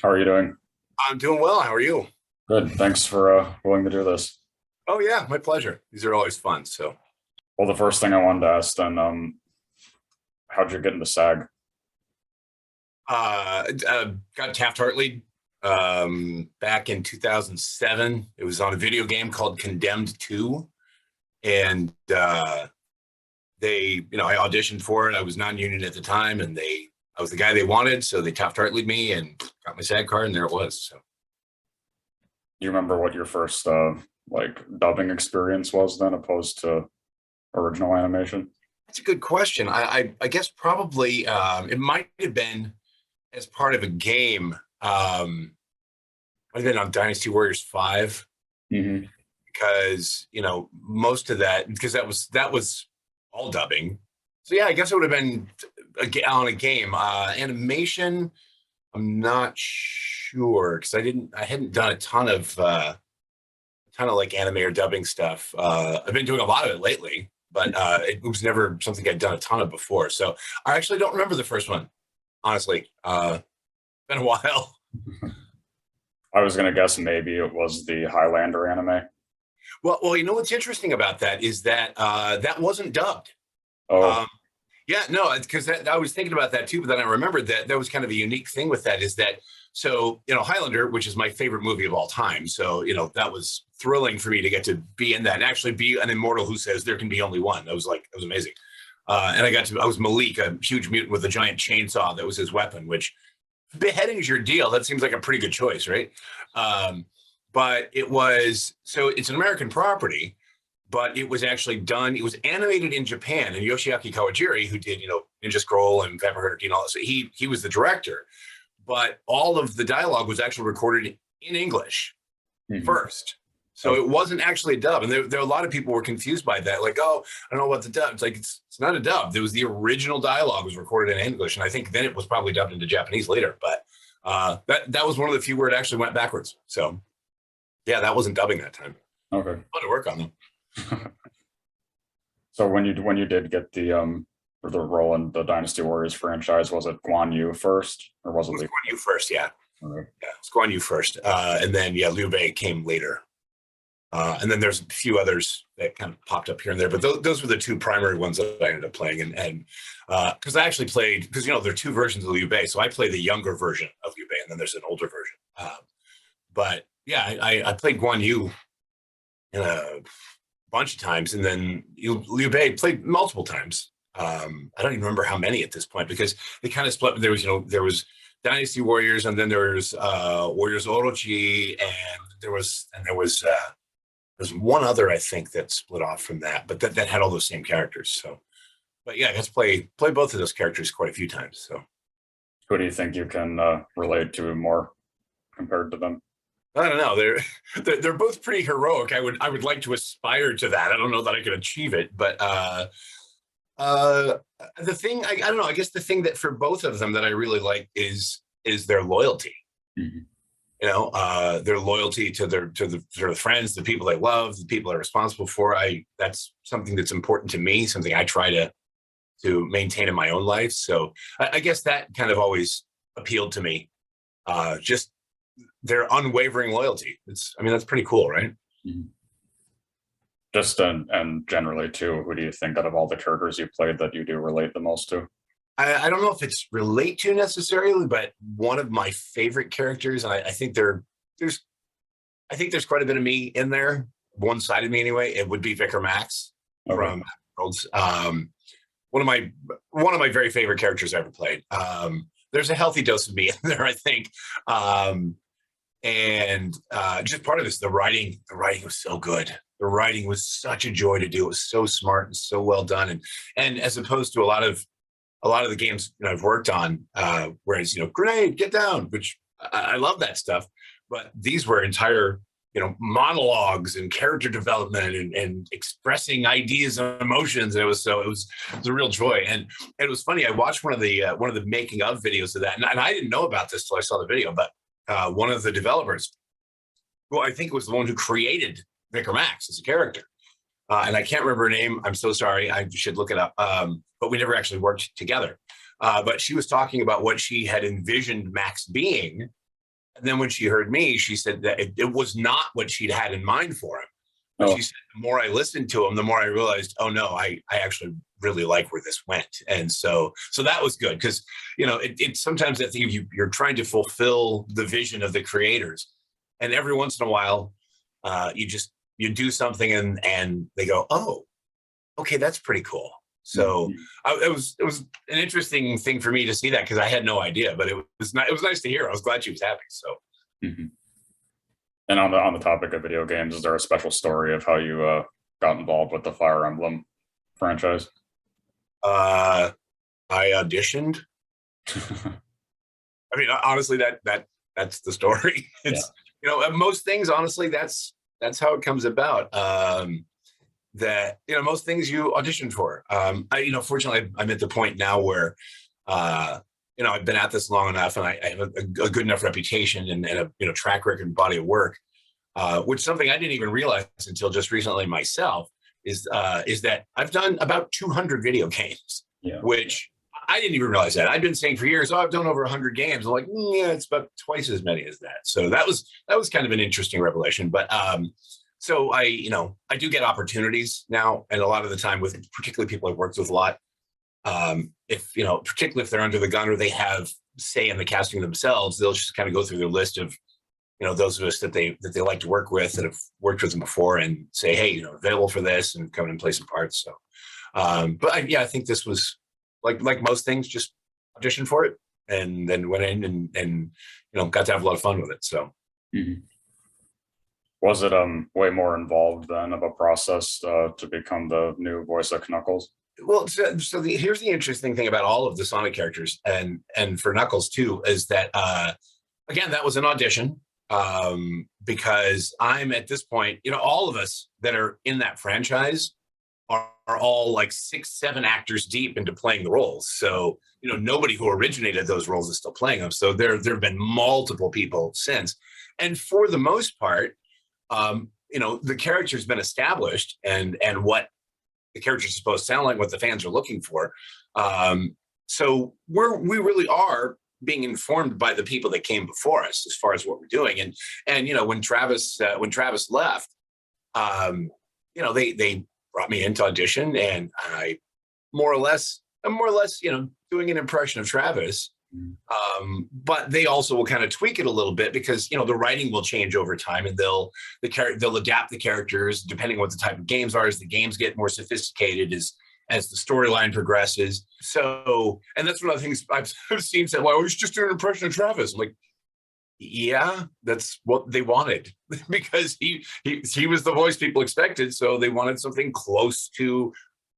How are you doing? I'm doing well. How are you? Good. Thanks for willing to do this. Oh yeah, my pleasure. These are always fun. So, Well, the first thing I wanted to ask then, how'd you get into SAG? got Taft-Hartley back in 2007. It was on a video game called Condemned 2, and I auditioned for it. I was non-union at the time, and I was the guy they wanted, so they Taft-Hartley'd me and got my SAG card, and there it was. So, Do you remember what your first like dubbing experience was then, opposed to original animation? that's a good question. I guess probably it might have been as part of a game. Might have been on Dynasty Warriors 5 Hmm. because most of that because that was all dubbing. So yeah, I guess it would have been on a game. Animation, I'm not sure because I hadn't done a ton of like anime or dubbing stuff. I've been doing a lot of it lately, but it was never something I'd done a ton of before. So I actually don't remember the first one, honestly. Been a while. I was gonna guess maybe it was the Highlander anime. Well, you know what's interesting about that is that that wasn't dubbed. Oh, Um, yeah, no, because I was thinking about that too, but then I remembered that that was kind of a unique thing with that is that Highlander, which is my favorite movie of all time, so that was thrilling for me to get to be in that and actually be an immortal who says there can be only one. That was like it was amazing, and I was Malik, a huge mutant with a giant chainsaw that was his weapon, which beheading is your deal. That seems like a pretty good choice, right? Um, but it's an American property, but it was actually done. It was animated in Japan, and Yoshiaki Kawajiri, who did Ninja Scroll and Vampire Hunter D and all this, he was the director. But all of the dialogue was actually recorded in English hmm. first. So Okay. it wasn't actually a dub. And there a lot of people were confused by that. Like, oh, I don't know what the dub. It's like, it's not a dub. There was the original dialogue was recorded in English. And I think then it was probably dubbed into Japanese later. But that was one of the few where it actually went backwards. So yeah, that wasn't dubbing that time. Okay. Fun to work on them. So when you did get for the role in the Dynasty Warriors franchise, was it Guan Yu first, or was It it was Lee? Guan Yu first, yeah. Okay. Yeah, it's Guan Yu first. And then, yeah, Liu Bei came later. And then there's a few others that kind of popped up here and there, but those were the two primary ones that I ended up playing. And because I actually played, because there are two versions of Liu Bei, so I play the younger version of Liu Bei, and then there's an older version. But yeah, I played Guan Yu in a bunch of times, and then Liu Bei played multiple times. I don't even remember how many at this point because they kind of split. There was Dynasty Warriors, and then there was Warriors Orochi, and there's one other I think that split off from that, but that had all those same characters. So, but yeah, I got to play both of those characters quite a few times. So Who do you think you can relate to more compared to them? I don't know. They're both pretty heroic. I would like to aspire to that. I don't know that I could achieve it, but uh, the thing I don't know. I guess the thing that for both of them that I really like is their loyalty. Mhm. Their loyalty to their friends, the people they love, the people they're responsible for. That's something that's important to me, something I try to maintain in my own life. So I guess that kind of always appealed to me. Just their unwavering loyalty. I mean, that's pretty cool, right? Mhm. Just and generally too, who do you think out of all the characters you played that you do relate the most to? I don't know if it's relate to necessarily, but one of my favorite characters, and I think there's I think there's quite a bit of me in there, one side of me anyway. It would be Vicar Max Okay. from Worlds. One of my very favorite characters I ever played. There's a healthy dose of me in there, I think. And just part of this, the writing was so good. The writing was such a joy to do. It was so smart and so well done. And as opposed to a lot of the games I've worked on, whereas grenade, get down, which I love that stuff, but these were entire monologues and character development and expressing ideas and emotions. And it was a real joy. And it was funny. I watched one of the making of videos of that, and I didn't know about this till I saw the video, but one of the developers, who I think was the one who created Vicar Max as a character. And I can't remember her name. I'm so sorry. I should look it up. But we never actually worked together. But she was talking about what she had envisioned Max being, And then when she heard me, she said that it was not what she'd had in mind for him. But Oh. she said the more I listened to him, the more I realized, oh no, I actually really like where this went. And so that was good because, you know, it's sometimes I think you're trying to fulfill the vision of the creators. And every once in a while, you do something and they go, oh, okay, that's pretty cool. So it was an interesting thing for me to see that because I had no idea, but it was nice to hear. I was glad she was happy. So. Mm-hmm. And on the topic of video games, is there a special story of how you got involved with the Fire Emblem franchise? I auditioned. I mean, honestly, that's the story. It's you know, most things, honestly, that's how it comes about. That, you know, most things you audition for. You know, fortunately, I'm at the point now where, you know, I've been at this long enough, and I have a good enough reputation and a, you know, track record and body of work, which is something I didn't even realize until just recently myself. Is that I've done about 200 video games, which I didn't even realize that. I've been saying for years, oh, I've done over 100 games. I'm like, yeah, it's about twice as many as that. So that was kind of an interesting revelation. But so I do get opportunities now, and a lot of the time with particularly people I've worked with a lot. If, you know, particularly if they're under the gun or they have say in the casting themselves, they'll just kind of go through their list of, you know, those of us that they like to work with, that have worked with them before, and say, hey, you know, available for this, and come in and play some parts. So, but I think this was like most things, just auditioned for it and then went in and you know, got to have a lot of fun with it. So. Mm-hmm. Was it way more involved then of a process to become the new voice of Knuckles? Well, so here's the interesting thing about all of the Sonic characters, and for Knuckles too, is that again, that was an audition, because I'm at this point, you know, all of us that are in that franchise are all like 6-7 actors deep into playing the roles. So, you know, nobody who originated those roles is still playing them. So there have been multiple people since, and for the most part, you know, the character's been established, and what the character's supposed to sound like, what the fans are looking for. So we really are being informed by the people that came before us as far as what we're doing. And you know, when Travis left, you know, they brought me in to audition, and I'm more or less, you know, doing an impression of Travis. But they also will kind of tweak it a little bit because, you know, the writing will change over time, and they'll adapt the characters depending on what the type of games are, as the games get more sophisticated, as the storyline progresses. So, and that's one of the things I've seen said, well, we should just do an impression of Travis. I'm like, yeah, that's what they wanted because he was the voice people expected. So they wanted something close to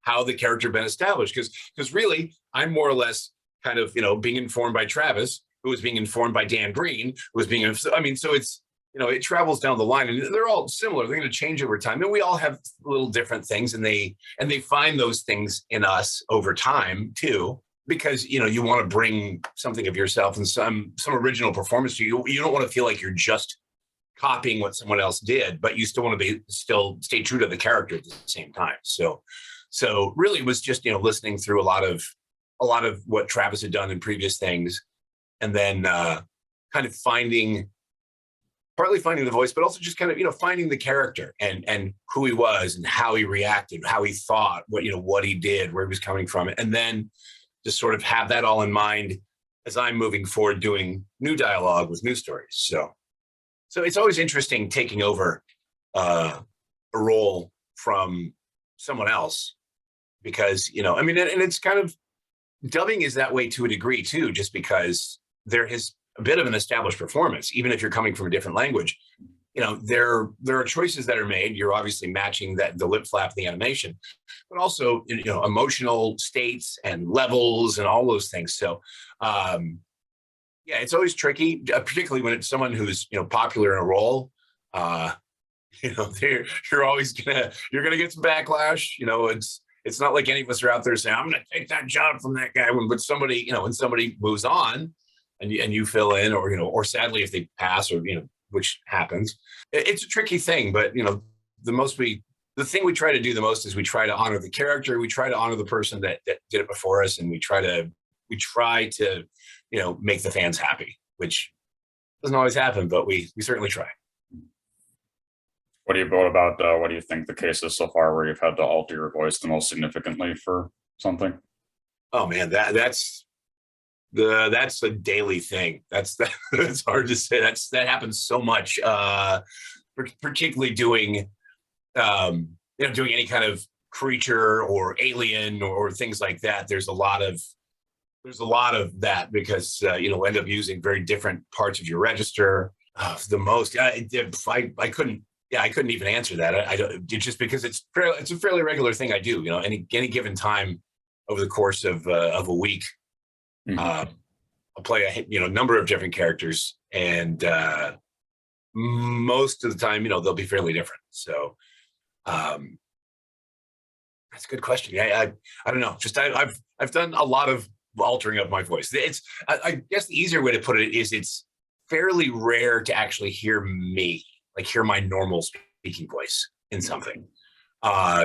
how the character had been established. Because really, I'm more or less kind of, you know, being informed by Travis, who was being informed by Dan Green, who was being, I mean, so it's, you know, it travels down the line, and they're all similar. They're going to change over time, and we all have little different things, and they find those things in us over time too, because, you know, you want to bring something of yourself and some original performance to you. You don't want to feel like you're just copying what someone else did, but you still want to still stay true to the character at the same time. So really, it was just, you know, listening through a lot of what Travis had done in previous things, and then kind of partly finding the voice, but also just kind of, you know, finding the character and who he was and how he reacted, how he thought, what he did, where he was coming from, and then just sort of have that all in mind as I'm moving forward, doing new dialogue with new stories. So it's always interesting taking over a role from someone else, because, you know, I mean, and it's kind of, dubbing is that way to a degree too, just because there is a bit of an established performance, even if you're coming from a different language. You know, there are choices that are made. You're obviously matching the lip flap, the animation, but also, you know, emotional states and levels and all those things. So, yeah, it's always tricky, particularly when it's someone who's, you know, popular in a role. You know, you're always gonna get some backlash. You know, it's not like any of us are out there saying, I'm going to take that job from that guy. When somebody, you know, when somebody moves on and you fill in, or, you know, or sadly, if they pass, or, you know, which happens, it's a tricky thing. But, you know, the thing we try to do the most is we try to honor the character. We try to honor the person that did it before us. And we try to, you know, make the fans happy, which Doesn't always happen, but we certainly try. What do you think the case is so far where you've had to alter your voice the most significantly for something? Oh man, that's a daily thing. That's hard to say. That happens so much. Particularly doing doing any kind of creature or alien or things like that. There's a lot of that because end up using very different parts of your register. The most I couldn't. Yeah, I couldn't even answer that. I don't. It's just because it's a fairly regular thing I do. Any given time over the course of a week, I'll play a number of different characters, and most of the time, they'll be fairly different. So that's a good question. Yeah, I don't know. Just I've done a lot of altering of my voice. I guess the easier way to put it is it's fairly rare to actually hear me, like hear my normal speaking voice in something.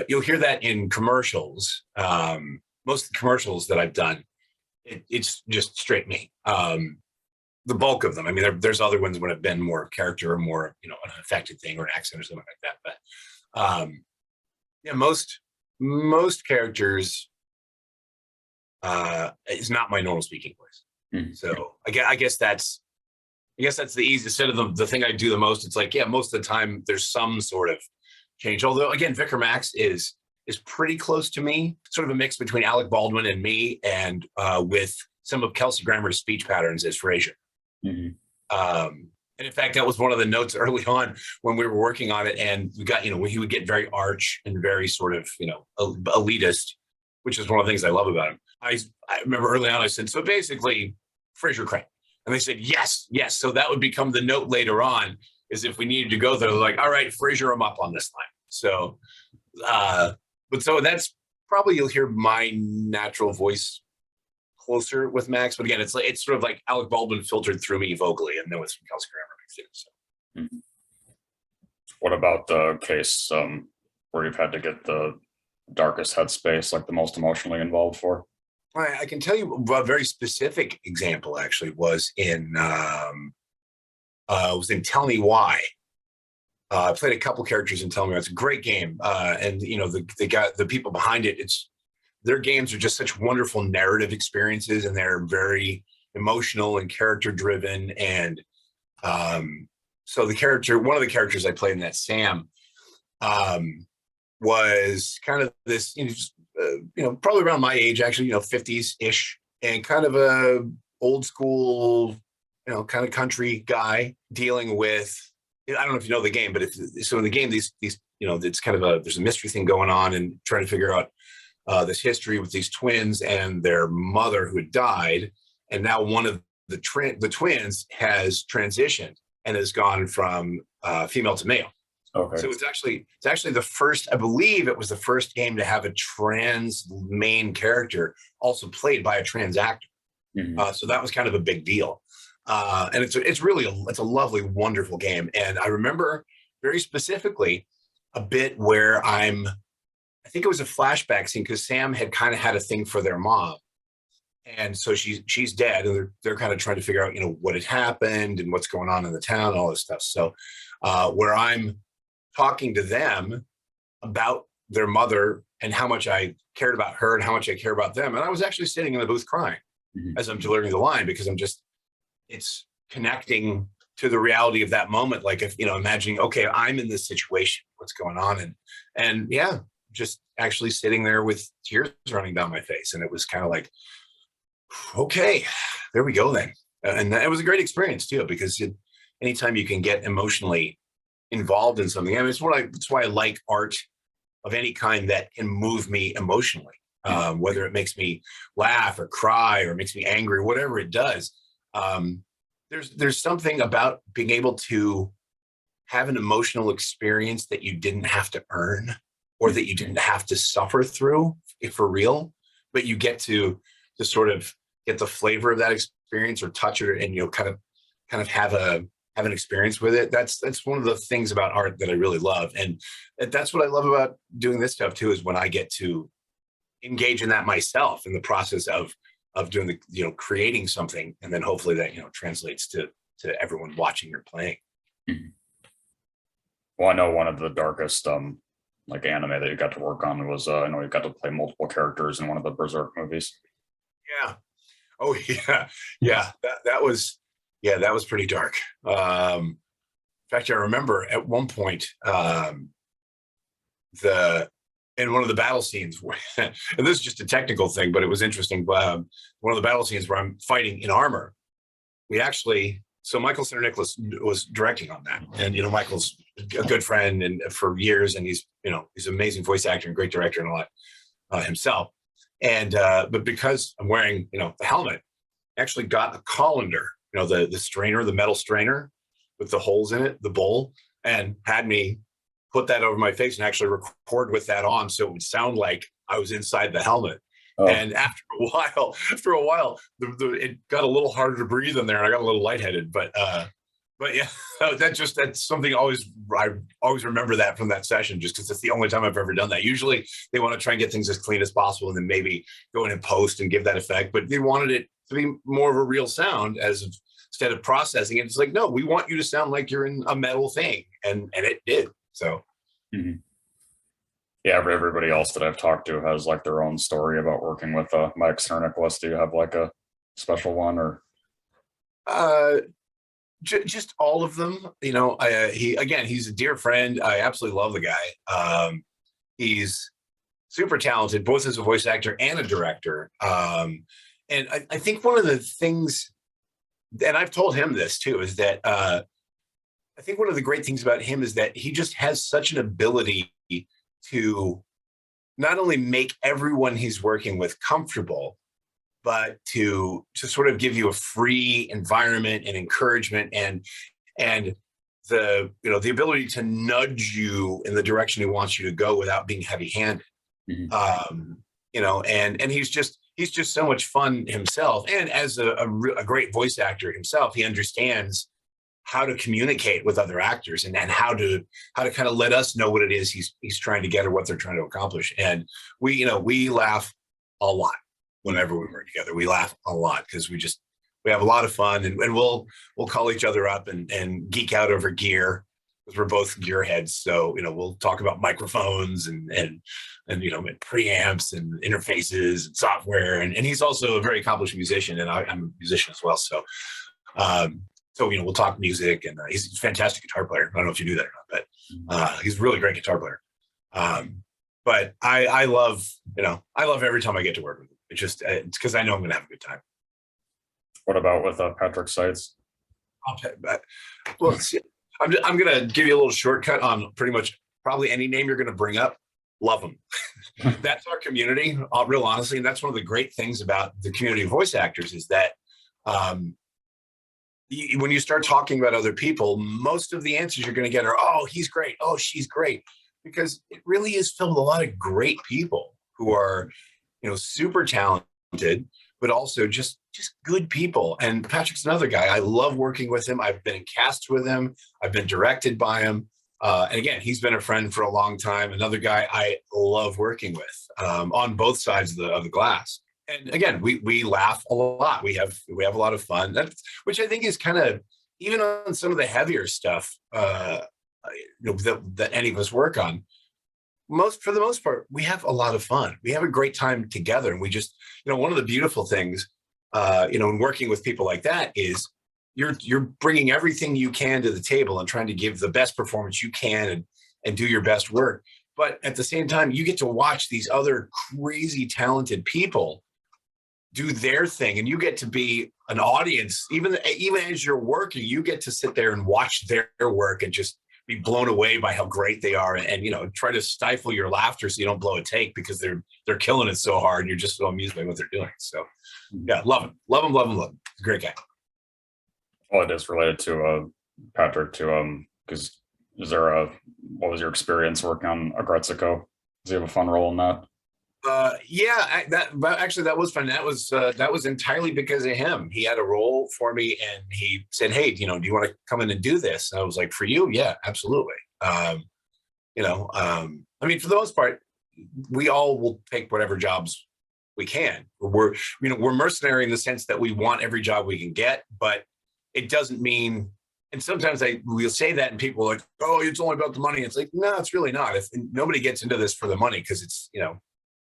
You'll hear that in commercials. Most of the commercials that I've done, it's just straight me. The bulk of them. I mean, there's other ones when I've been more character or more, an affected thing or an accent or something like that. But yeah, most characters is not my normal speaking voice. So I guess that's the easiest. Instead of the thing I do the most, it's like, yeah, most of the time there's some sort of change. Although again, Vicar Max is pretty close to me, sort of a mix between Alec Baldwin and me, and with some of Kelsey Grammer's speech patterns as Frasier. And in fact, that was one of the notes early on when we were working on it, and we got, when he would get very arch and very sort of, elitist, which is one of the things I love about him. I remember early on I said, so basically Frasier Crane. And they said, yes. So that would become the note later on, is if we needed to go there, they're like, all right, Frasier, I'm up on this line. So, but so that's probably, you'll hear my natural voice closer with Max. But again, it's sort of like Alec Baldwin filtered through me vocally, and then with some Kelsey Grammer mixed in. So. What about the case where you've had to get the darkest headspace, like the most emotionally involved for? I can tell you a very specific example. Actually, was in Tell Me Why. I played a couple characters in Tell Me Why. It's a great game, and the people behind it. Their games are just such wonderful narrative experiences, and they're very emotional and character driven. And so one of the characters I played in that, Sam, was kind of this, probably around my age, actually, 50s ish, and kind of a old school, kind of country guy dealing with, I don't know if you know the game, but so in the game, these, it's kind of there's a mystery thing going on and trying to figure out this history with these twins and their mother who had died. And now one of the twins has transitioned and has gone from female to male. Okay. So it's actually the first, I believe it was the first game to have a trans main character also played by a trans actor. So that was kind of a big deal. And it's a lovely, wonderful game. And I remember very specifically a bit where I think it was a flashback scene because Sam had kind of had a thing for their mom. And so she's dead, and they're kind of trying to figure out, what had happened and what's going on in the town, all this stuff. So where I'm talking to them about their mother and how much I cared about her and how much I care about them. And I was actually sitting in the booth crying as I'm delivering the line, because it's connecting to the reality of that moment. Like, if, imagining, okay, I'm in this situation, what's going on? And yeah, just actually sitting there with tears running down my face. And it was kind of like, okay, there we go then. And it was a great experience too, because anytime you can get emotionally involved in something, I mean, it's why I like art of any kind that can move me emotionally, whether it makes me laugh or cry or makes me angry, whatever it does. There's something about being able to have an emotional experience that you didn't have to earn, or that you didn't have to suffer through for real, but you get to sort of get the flavor of that experience or touch it, and kind of have an experience with it. That's one of the things about art that I really love. And that's what I love about doing this stuff too, is when I get to engage in that myself in the process of doing creating something, and then hopefully that translates to to everyone watching or playing. Mhm. Well, I know one of the darkest like anime that you got to work on was I know you got to play multiple characters in one of the Berserk movies. Yeah. Oh yeah. Yeah. That was pretty dark. In fact, I remember at one point the in one of the battle scenes where, and this is just a technical thing, but it was interesting. One of the battle scenes where I'm fighting in armor, we actually, so Michael Center Nicholas was directing on that. And, Michael's a good friend and for years, and he's an amazing voice actor and great director and all that himself. And, but because I'm wearing, the helmet, I actually got a colander, the strainer, the metal strainer with the holes in it, the bowl, and had me put that over my face and actually record with that on. So it would sound like I was inside the helmet. Oh. And after a while, it got a little harder to breathe in there, and I got a little lightheaded. But yeah, that's something I always remember that from that session, just because it's the only time I've ever done that. Usually they want to try and get things as clean as possible, and then maybe go in and post and give that effect. But they wanted it to be more of a real sound instead of processing it. It's like, no, we want you to sound like you're in a metal thing, and it did. So. Mm-hmm. Yeah, everybody else that I've talked to has like their own story about working with Mike Center Nicholas. Do you have like a special one, or? Just all of them. He's a dear friend. I absolutely love the guy. He's super talented, both as a voice actor and a director. And I think one of the things, and I've told him this too, is that I think one of the great things about him is that he just has such an ability to not only make everyone he's working with comfortable, but to sort of give you a free environment and encouragement and the ability to nudge you in the direction he wants you to go without being heavy-handed. Mm-hmm. And he's just so much fun himself. And as a great voice actor himself, he understands how to communicate with other actors and how to kind of let us know what it is he's trying to get or what they're trying to accomplish. And we laugh a lot whenever we work together. We laugh a lot because we have a lot of fun, and we'll call each other up and geek out over gear, because we're both gearheads. So, we'll talk about microphones and preamps and interfaces and software. And he's also a very accomplished musician, and I'm a musician as well. So, we'll talk music, and he's a fantastic guitar player. I don't know if you knew that or not, but he's a really great guitar player. But I love every time I get to work with him. It's because I know I'm going to have a good time. What about with Patrick Seitz? Well, I'm going to give you a little shortcut on pretty much probably any name you're going to bring up. Love them. That's our community, real honestly. And that's one of the great things about the community of voice actors is that when you start talking about other people, most of the answers you're going to get are, oh, he's great. Oh, she's great. Because it really is filled with a lot of great people who are, super talented, but also just good people. And Patrick's another guy. I love working with him. I've been in casts with him. I've been directed by him. And again, he's been a friend for a long time. Another guy I love working with on both sides of the glass. And again, we laugh a lot. We have a lot of fun, which I think is kind of, even on some of the heavier stuff that any of us work on, for the most part, we have a lot of fun. We have a great time together. And we just, one of the beautiful things, in working with people like that is you're bringing everything you can to the table and trying to give the best performance you can and do your best work. But at the same time, you get to watch these other crazy talented people do their thing, and you get to be an audience. Even as you're working, you get to sit there and watch their work and just be blown away by how great they are, and try to stifle your laughter so you don't blow a take because they're killing it so hard and you're just so amused by what they're doing. So yeah, love him. Great guy. Well, it is related to Patrick too, because what was your experience working on Aggretsuko? Does he have a fun role in that? That was fun. That was entirely because of him. He had a role for me, and he said, "Hey, do you want to come in and do this?" And I was like, "For you, yeah, absolutely." I mean, for the most part, we all will take whatever jobs we can. We're mercenary in the sense that we want every job we can get, but it doesn't mean. And sometimes we'll say that, and people are like, "Oh, it's only about the money." It's like, no, it's really not. If nobody gets into this for the money, because it's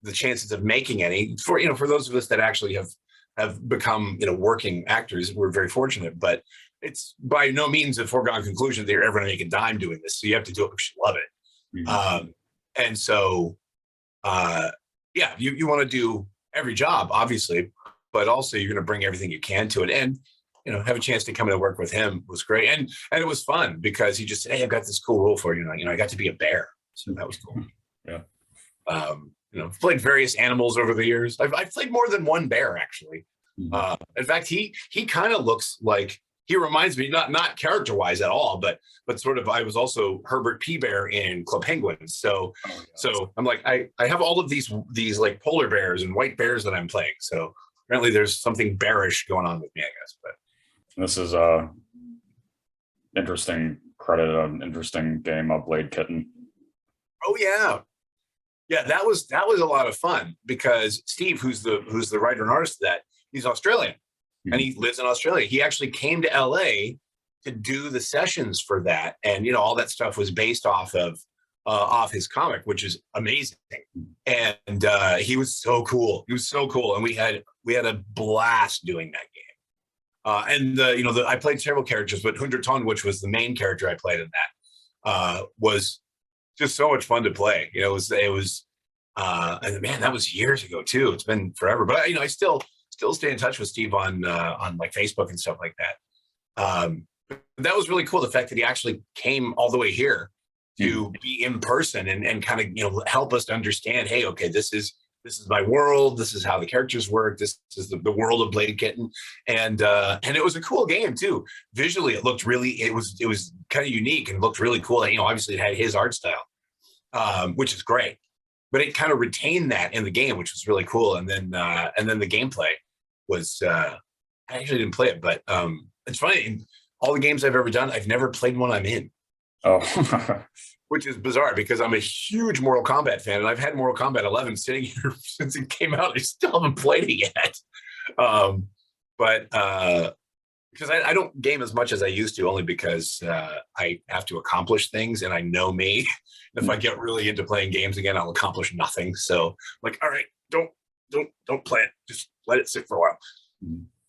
the chances of making any for those of us that actually have become working actors, we're very fortunate. But it's by no means a foregone conclusion that you're ever going to make a dime doing this. So you have to do it because you love it. And so, yeah, you want to do every job, obviously, but also you're going to bring everything you can to it. And have a chance to come in and work with him was great. And it was fun because he just said, "Hey, I've got this cool role for you." I got to be a bear. So that was cool. Yeah. I've played various animals over the years. I've played more than one bear, actually. In fact, he kind of looks like, he reminds me, not character-wise at all, but sort of, I was also Herbert P. Bear in Club Penguin. So I'm like, I have all of these like polar bears and white bears that I'm playing. So apparently there's something bearish going on with me, I guess. But this is interesting credit, an interesting game of Blade Kitten. Oh yeah. Yeah, that was a lot of fun because Steve, who's the writer and artist of that, he's Australian and he lives in Australia. He actually came to LA to do the sessions for that, and all that stuff was based off his comic, which is amazing. And he was so cool. He was so cool, and we had a blast doing that game. I played several characters, but Hunderton, which was the main character I played in that, was just so much fun to play. It was and man, that was years ago too. It's been forever, but I still stay in touch with Steve on like Facebook and stuff like that. That was really cool. The fact that he actually came all the way here to be in person and kind of help us to understand, hey, okay, this is my world. This is how the characters work. This is the world of Blade Kitten, and it was a cool game too. Visually, it looked really. It was kind of unique and looked really cool. Obviously, it had his art style, which is great. But it kind of retained that in the game, which was really cool. And then the gameplay was. I actually didn't play it, but it's funny. In all the games I've ever done, I've never played one I'm in. Oh. Which is bizarre because I'm a huge Mortal Kombat fan, and I've had Mortal Kombat 11 sitting here since it came out. I still haven't played it yet. But because I don't game as much as I used to, only because I have to accomplish things, and I know me. If I get really into playing games again, I'll accomplish nothing. So I'm like, all right, don't play it. Just let it sit for a while.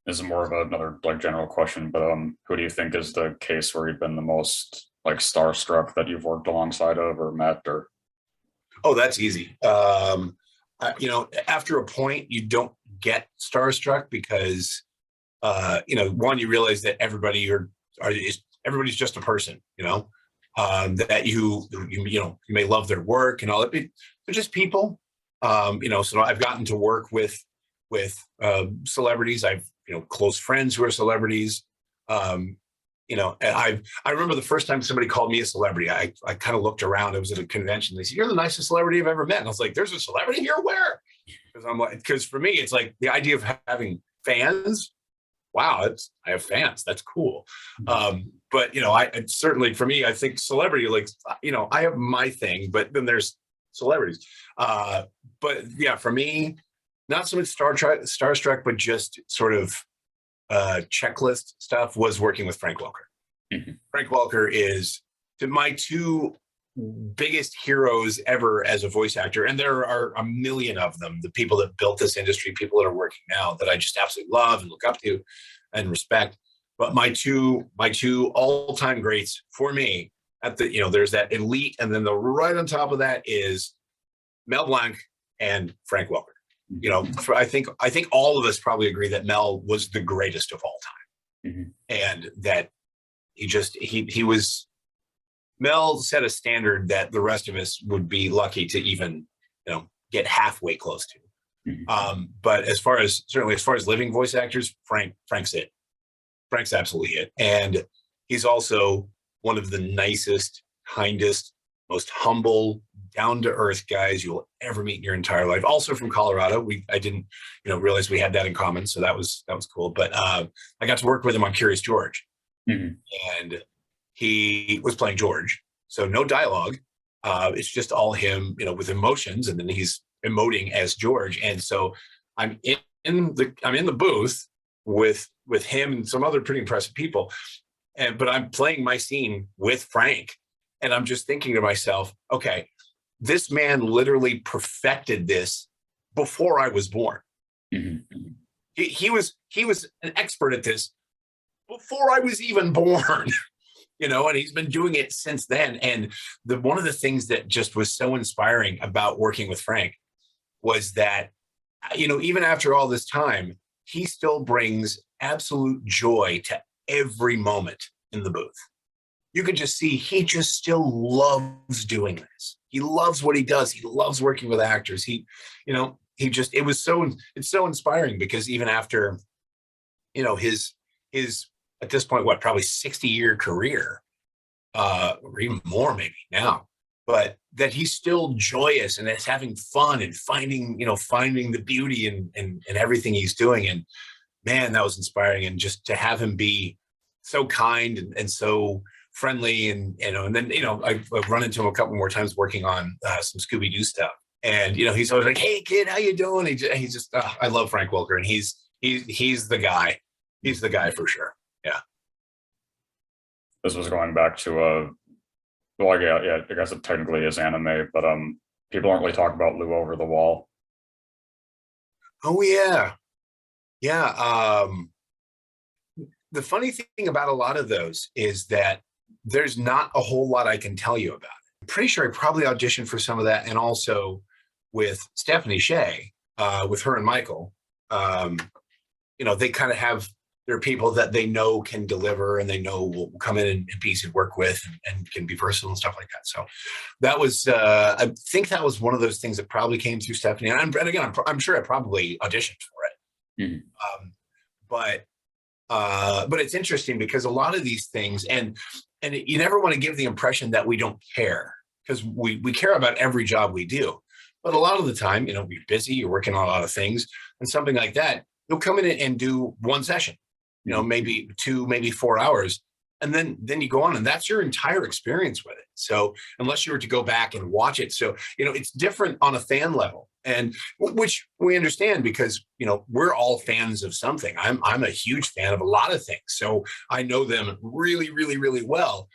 This is more of another like general question, but who do you think is the case where you've been the most like starstruck that you've worked alongside of or met? Or oh, that's easy. After a point, you don't get starstruck because one, you realize that everybody's just a person. That you may love their work and all that, but they're just people. So I've gotten to work with celebrities. I've close friends who are celebrities. And I remember the first time somebody called me a celebrity, I kind of looked around. It was at a convention. They said, "You're the nicest celebrity I've ever met." And I was like, "There's a celebrity here? Where?" Because for me, it's like the idea of having fans. Wow, I have fans. That's cool. But I certainly, for me, I think celebrity, like, I have my thing, but then there's celebrities. But yeah, for me, not so much starstruck, but just sort of checklist stuff was working with Frank Welker. Frank Welker is my two biggest heroes ever as a voice actor, and there are a million of them. The people that built this industry, people that are working now, that I just absolutely love and look up to and respect. But my two all-time greats for me, there's that elite, and then the right on top of that is Mel Blanc and Frank Welker. I think all of us probably agree that Mel was the greatest of all time, and that Mel set a standard that the rest of us would be lucky to even get halfway close to. But as far as living voice actors, Frank's it. Frank's absolutely it, and he's also one of the nicest, kindest, most humble, down-to-earth guys you'll ever meet in your entire life. Also from Colorado. I didn't, realize we had that in common, so that was cool. But I got to work with him on Curious George, and he was playing George, so no dialogue. It's just all him, with emotions, and then he's emoting as George. And so I'm in the booth with him and some other pretty impressive people. But I'm playing my scene with Frank, and I'm just thinking to myself, okay, this man literally perfected this before I was born. Mm-hmm. He was an expert at this before I was even born. And he's been doing it since then. And one of the things that just was so inspiring about working with Frank was that, even after all this time, he still brings absolute joy to every moment in the booth. You can just see he just still loves doing this. He loves what he does. He loves working with actors. It's so inspiring, because even after, his at this point, probably 60-year career, or even more maybe now, but that he's still joyous and is having fun and finding the beauty in everything he's doing. And man, that was inspiring. And just to have him be so kind and so friendly, and then I've run into him a couple more times working on some Scooby-Doo stuff. And he's always like, "Hey kid, how you doing?" He's just I love Frank Welker, and he's the guy. He's the guy for sure. Yeah. This was going back to well, yeah, I guess it technically is anime, but people don't really talk about Lou Over the Wall. Oh yeah. The funny thing about a lot of those is that there's not a whole lot I can tell you about it. I'm pretty sure I probably auditioned for some of that, and also with Stephanie Shea, with her and Michael. They kind of have their people that they know can deliver, and they know will come in and be easy to work with, and can be versatile and stuff like that. So that was, I think that was one of those things that probably came through Stephanie. And again, I'm sure I probably auditioned for it. Mm-hmm. But it's interesting, because a lot of these things, and you never want to give the impression that we don't care, because we care about every job we do. But a lot of the time, you're busy, you're working on a lot of things, and something like that, you'll come in and do one session, maybe 2, maybe 4 hours. And then you go on, and that's your entire experience with it. So unless you were to go back and watch it, so, it's different on a fan level, and which we understand, because, we're all fans of something. I'm a huge fan of a lot of things. So I know them really, really, really well,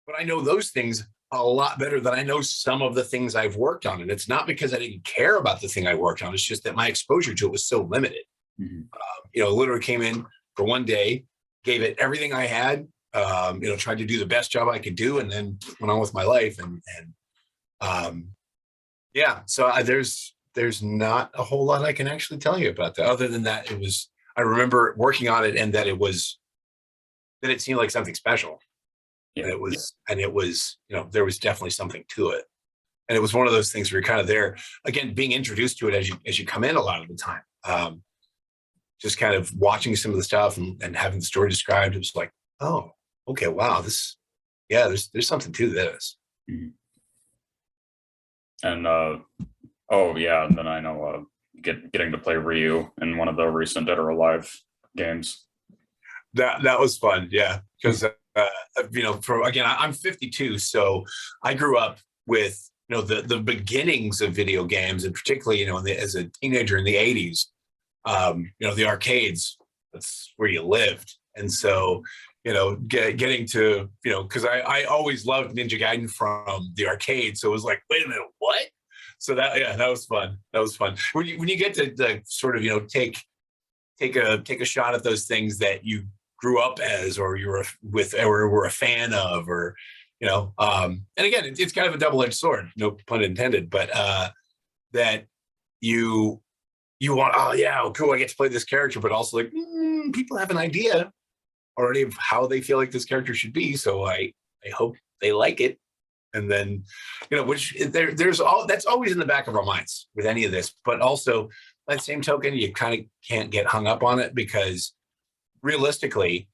but I know those things a lot better than I know some of the things I've worked on. And it's not because I didn't care about the thing I worked on. It's just that my exposure to it was so limited. Mm-hmm. Literally came in for one day, gave it everything I had, tried to do the best job I could do, and then went on with my life. So there's not a whole lot I can actually tell you about that. Other than that, I remember working on it, and that it seemed like something special. Yeah. And it was, there was definitely something to it. And it was one of those things where you're kind of there, again, being introduced to it as you come in a lot of the time. Just kind of watching some of the stuff and having the story described, it was like, oh, okay, wow, there's something to this. Mm-hmm. And and then I know getting to play Ryu in one of the recent Dead or Alive games. That was fun, yeah, because I'm 52, so I grew up with the beginnings of video games, and particularly as a teenager in the 80s. The arcades, that's where you lived. And so, getting to, because I always loved Ninja Gaiden from the arcade. So it was like, wait a minute, what? So that was fun. That was fun. When you get to sort of, take a shot at those things that you grew up as, or you were with, or were a fan of, or, and again, it's kind of a double-edged sword, no pun intended, but that you want, oh yeah, cool, I get to play this character, but also like, people have an idea already of how they feel like this character should be, so I hope they like it. And then, which there's that's always in the back of our minds with any of this, but also by the same token, you kind of can't get hung up on it, because realistically,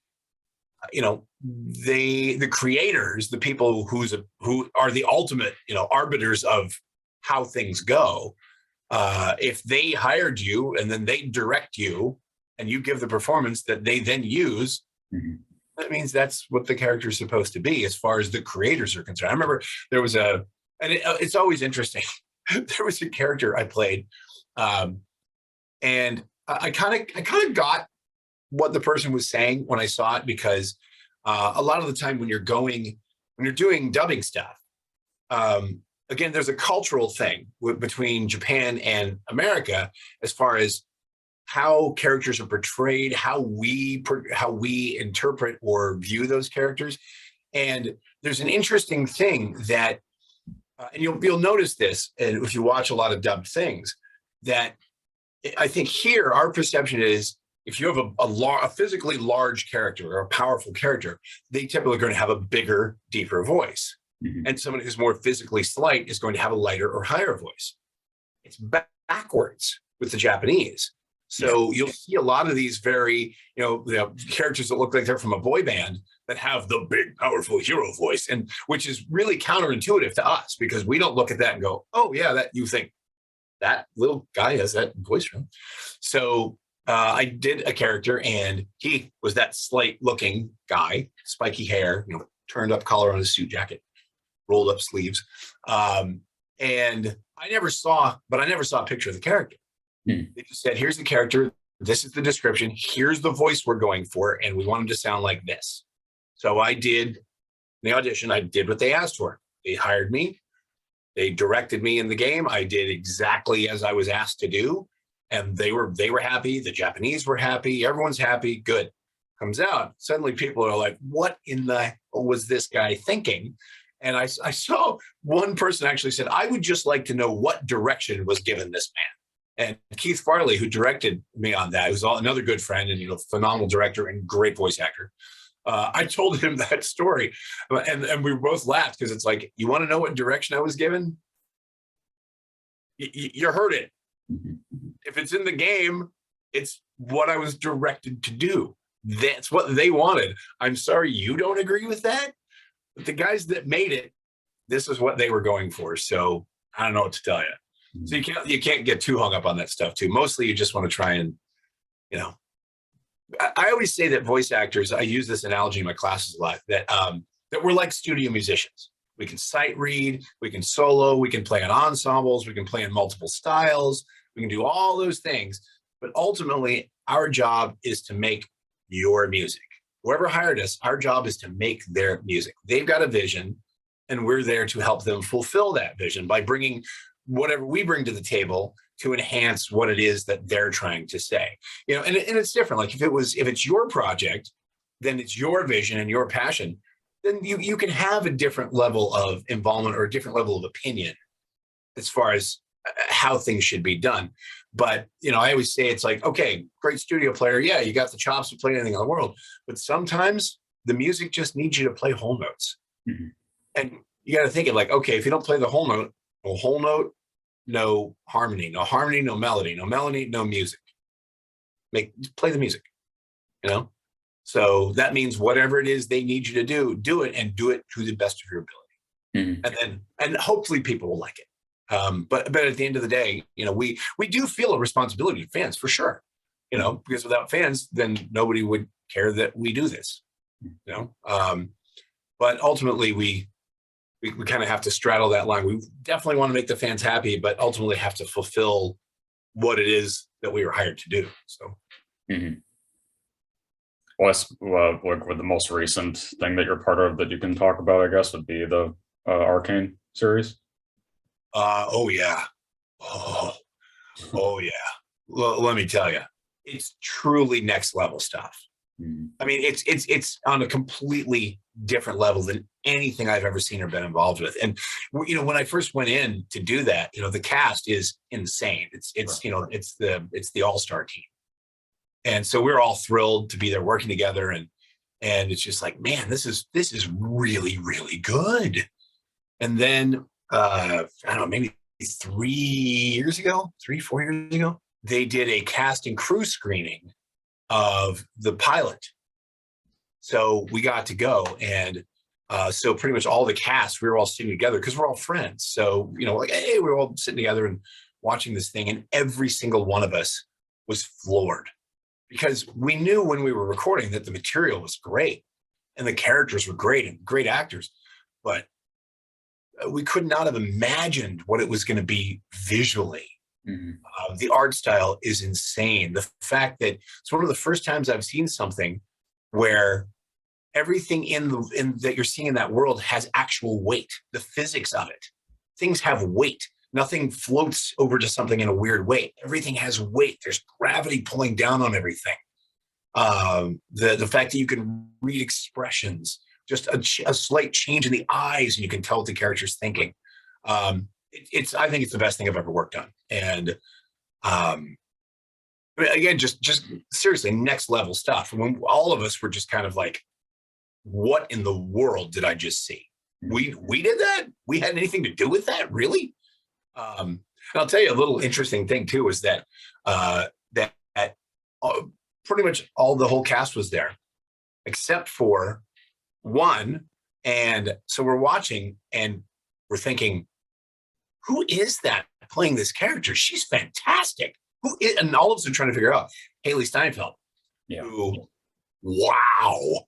the creators, the people who are the ultimate, arbiters of how things go, if they hired you and then they direct you and you give the performance that they then use, mm-hmm. that means that's what the character is supposed to be, as far as the creators are concerned. I remember there was it's always interesting. There was a character I played, and I kind of got what the person was saying when I saw it, because a lot of the time when you're doing dubbing stuff, again, there's a cultural thing between Japan and America as far as how characters are portrayed, how we interpret or view those characters. And there's an interesting thing that, and you'll notice this, and if you watch a lot of dubbed things, that I think here our perception is, if you have a physically large character or a powerful character, they typically are going to have a bigger, deeper voice. Mm-hmm. And someone who's more physically slight is going to have a lighter or higher voice. It's backwards with the Japanese. So you'll see a lot of these very, characters that look like they're from a boy band that have the big, powerful hero voice, and which is really counterintuitive to us, because we don't look at that and go, oh yeah, that you think that little guy has that voice from. So I did a character, and he was that slight looking guy, spiky hair, turned up collar on his suit jacket, rolled up sleeves. And I never saw a picture of the character. They just said, here's the character, this is the description, here's the voice we're going for, and we want him to sound like this. So I did the audition, I did what they asked for. They hired me, they directed me in the game, I did exactly as I was asked to do, and they were happy, the Japanese were happy, everyone's happy, good. Comes out, suddenly people are like, what in the hell was this guy thinking? And I saw one person actually said, I would just like to know what direction was given this man. And Keith Farley, who directed me on that, who's another good friend and phenomenal director and great voice actor, I told him that story, and we both laughed, because it's like, you want to know what direction I was given? You heard it. If it's in the game, it's what I was directed to do. That's what they wanted. I'm sorry you don't agree with that, but the guys that made it, this is what they were going for. So I don't know what to tell you. So you can't get too hung up on that stuff too. Mostly you just want to try and, I always say that voice actors, I use this analogy in my classes a lot, that we're like studio musicians. We can sight read, we can solo, we can play in ensembles, we can play in multiple styles, we can do all those things. But ultimately, our job is to make your music. Whoever hired us, our job is to make their music. They've got a vision, and we're there to help them fulfill that vision by bringing whatever we bring to the table to enhance what it is that they're trying to say. And it's different. Like if it's your project, then it's your vision and your passion, then you can have a different level of involvement or a different level of opinion as far as how things should be done. But, I always say, it's like, okay, great studio player. Yeah, you got the chops to play anything in the world. But sometimes the music just needs you to play whole notes. Mm-hmm. And you got to think it like, okay, if you don't play the whole note, no harmony, no melody, no music. Play the music, So that means whatever it is they need you to do it, and do it to the best of your ability. Mm-hmm. And hopefully people will like it. But at the end of the day, we do feel a responsibility to fans, for sure, because without fans, then nobody would care that we do this, but ultimately we kind of have to straddle that line. We definitely want to make the fans happy, but ultimately have to fulfill what it is that we were hired to do. So, like with the most recent thing that you're part of that you can talk about, I guess, would be the Arcane series. Oh yeah. Let me tell you, it's truly next level stuff. I mean, it's on a completely different level than anything I've ever seen or been involved with. And when I first went in to do that, the cast is insane. It's the all-star team, and so we're all thrilled to be there working together. And it's just like, man, this is really, really good. And then I don't know, maybe 4 years ago, they did a cast and crew screening of the pilot. So we got to go, and so pretty much all the cast, we were all sitting together because we're all friends. So, like, hey, we were all sitting together and watching this thing, and every single one of us was floored, because we knew when we were recording that the material was great and the characters were great and great actors, but we could not have imagined what it was going to be visually. The art style is insane. The fact that it's one of the first times I've seen something where everything in that you're seeing in that world has actual weight. The physics of it, things have weight. Nothing floats over to something in a weird way. Everything has weight. There's gravity pulling down on everything. The fact that you can read expressions, just a slight change in the eyes, and you can tell what the character's thinking. I think it's the best thing I've ever worked on. And again, just seriously, next level stuff. When all of us were just kind of like, what in the world did I just see? We did that? We had anything to do with that? Really? And I'll tell you a little interesting thing too, is that pretty much the whole cast was there, except for one. And so we're watching and we're thinking, who is that playing this character? She's fantastic. Who is, and all of us are trying to figure out Haley Steinfeld. Yeah. Who, wow,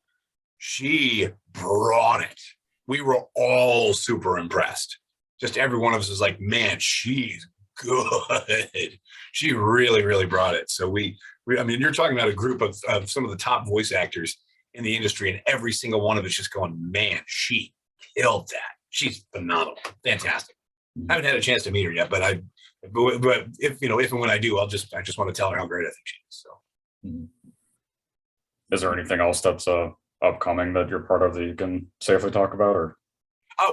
she brought it. We were all super impressed. Just every one of us was like, man, she's good. She really, really brought it. So I mean, you're talking about a group of some of the top voice actors in the industry, and every single one of us just going, man, she killed that. She's phenomenal, fantastic. I haven't had a chance to meet her yet, but if and when I do, I just want to tell her how great I think she is. So, is there anything else that's upcoming that you're part of that you can safely talk about, or?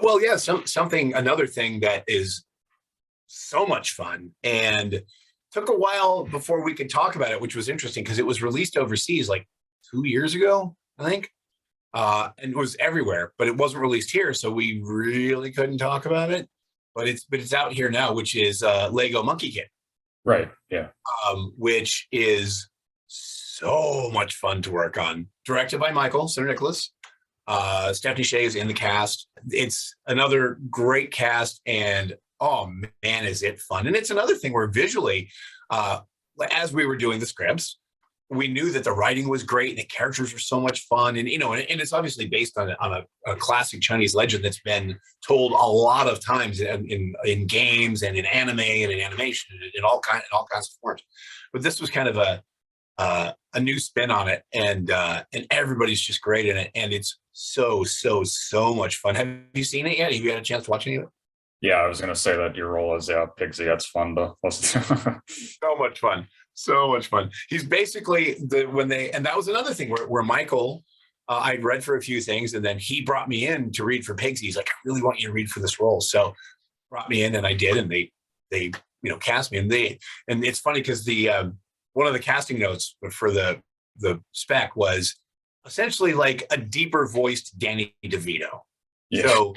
Well, yeah, another thing that is so much fun and took a while before we could talk about it, which was interesting because it was released overseas like 2 years ago, I think, and it was everywhere, but it wasn't released here, so we really couldn't talk about it. But it's out here now, which is Lego Monkey Kid, right? Yeah, which is so much fun to work on. Directed by Michael Sir Nicholas. Stephanie Shea is in the cast. It's another great cast, and oh man, is it fun! And it's another thing where visually, as we were doing the scripts, we knew that the writing was great, and the characters were so much fun, and and it's obviously based on a classic Chinese legend that's been told a lot of times in games and in anime and in animation and in all kinds of forms. But this was kind of a new spin on it, and everybody's just great in it, and it's so much fun. Have you seen it yet? Have you had a chance to watch any of it? Yeah, I was gonna say that your role as Pigsy, that's fun to listen to. So much fun. So much fun. He's basically and that was another thing where Michael, I'd read for a few things, and then he brought me in to read for Pigsy. He's like, I really want you to read for this role. So brought me in, and I did, and they cast me, and it's funny because the one of the casting notes for the spec was essentially like a deeper voiced Danny DeVito. Yeah. So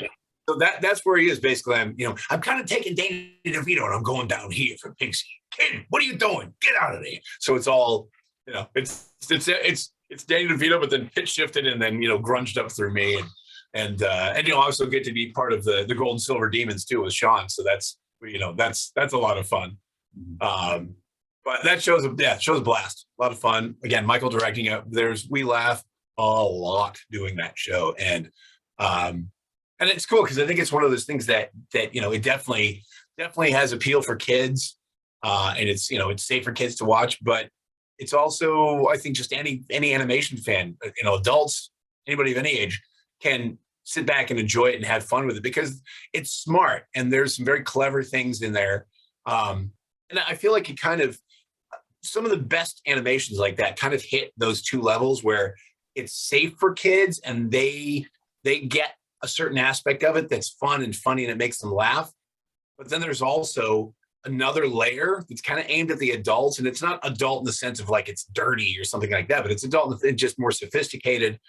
that's where he is basically. I'm kind of taking Danny DeVito and I'm going down here for Pigsy. Kitten, what are you doing? Get out of there. So it's all, it's Danny DeVito, but then pitch shifted and then grunged up through me, and I also get to be part of the Gold and Silver Demons too with Sean. So that's a lot of fun. But that show's a blast. A lot of fun. Again, Michael directing it. We laugh a lot doing that show, and it's cool because I think it's one of those things that it definitely has appeal for kids, and it's safe for kids to watch. But it's also, I think, just any animation fan, adults, anybody of any age can sit back and enjoy it and have fun with it because it's smart and there's some very clever things in there. And I feel like it kind of, some of the best animations like that kind of hit those two levels where it's safe for kids and they get a certain aspect of it that's fun and funny and it makes them laugh. But then there's also another layer that's kind of aimed at the adults, and it's not adult in the sense of like it's dirty or something like that, but it's adult and just more sophisticated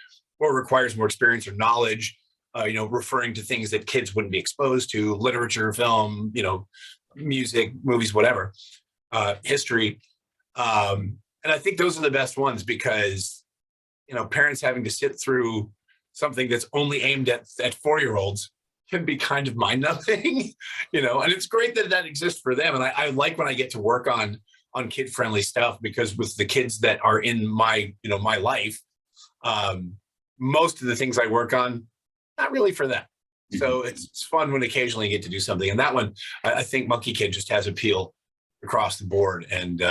or requires more experience or knowledge, referring to things that kids wouldn't be exposed to, literature, film, music, movies, whatever, history. And I think those are the best ones because, parents having to sit through something that's only aimed at 4-year-olds can be kind of mind-numbing, and it's great that exists for them. And I like when I get to work on kid-friendly stuff because with the kids that are in my, my life, most of the things I work on, not really for them. So it's fun when occasionally you get to do something. And that one, I think Monkey Kid just has appeal across the board, and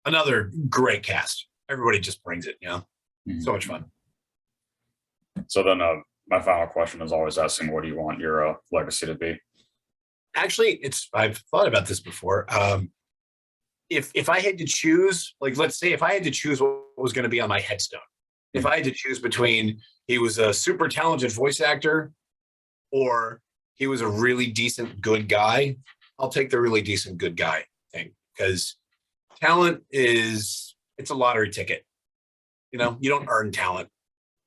another great cast. Everybody just brings it, So much fun. So then my final question is always asking, what do you want your legacy to be? Actually, I've thought about this before. If I had to choose, like, let's say if I had to choose what was going to be on my headstone, if I had to choose between he was a super talented voice actor or he was a really decent good guy, I'll take the really decent good guy thing, because talent it's a lottery ticket. You don't earn talent.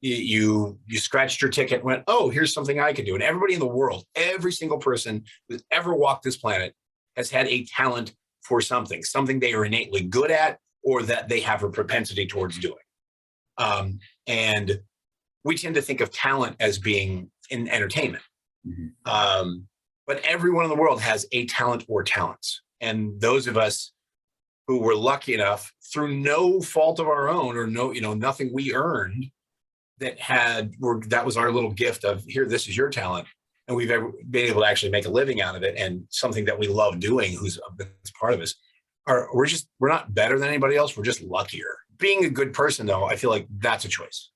You scratched your ticket and went, oh, here's something I can do. And everybody in the world, every single person who's ever walked this planet has had a talent for something they are innately good at or that they have a propensity towards doing. And we tend to think of talent as being in entertainment. But everyone in the world has a talent or talents. And those of us who were lucky enough through no fault of our own or nothing we earned, that was our little gift of here, this is your talent. And we've ever been able to actually make a living out of it and something that we love doing, who's part of us. We're not better than anybody else. We're just luckier. Being a good person, though, I feel like that's a choice.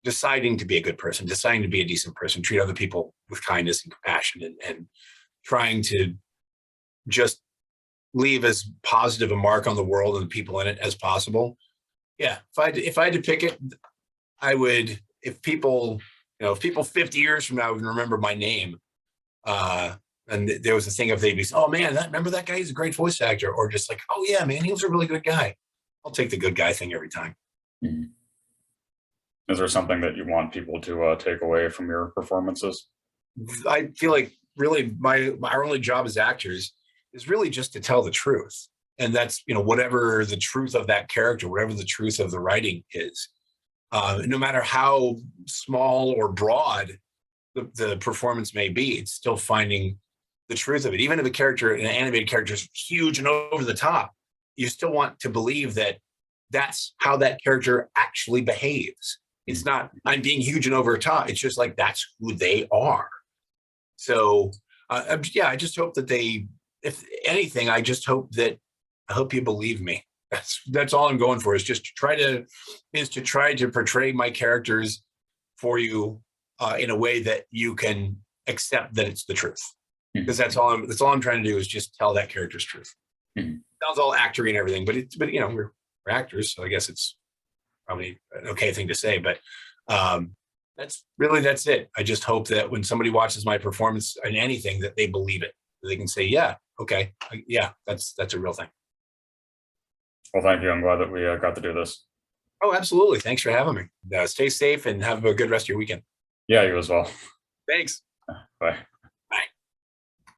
Deciding to be a good person, deciding to be a decent person, treat other people with kindness and compassion, and trying to just leave as positive a mark on the world and the people in it as possible. Yeah, if I had to pick it, I would. If people 50 years from now would remember my name, and there was a thing of they'd be, oh man, remember that guy? He's a great voice actor, or just like, oh yeah, man, he was a really good guy. I'll take the good guy thing every time. Is there something that you want people to take away from your performances? I feel like really our only job as actors is really just to tell the truth, and that's whatever the truth of that character, whatever the truth of the writing is. No matter how small or broad the performance may be, it's still finding the truth of it. Even if an animated character is huge and over the top, you still want to believe that that's how that character actually behaves. It's not, I'm being huge and over the top. It's just like, that's who they are. So, I just hope that if anything, I hope you believe me. That's all I'm going for, is just to try to portray my characters for you in a way that you can accept that it's the truth. Because that's all I'm trying to do, is just tell that character's truth. Sounds all actory and everything, but we're actors, so I guess it's probably an okay thing to say. But that's it. I just hope that when somebody watches my performance in anything, that they believe it. That they can say, yeah, okay, yeah, that's a real thing. Well, thank you. I'm glad that we got to do this. Oh, absolutely. Thanks for having me. Stay safe and have a good rest of your weekend. Yeah, you as well. Thanks. Bye.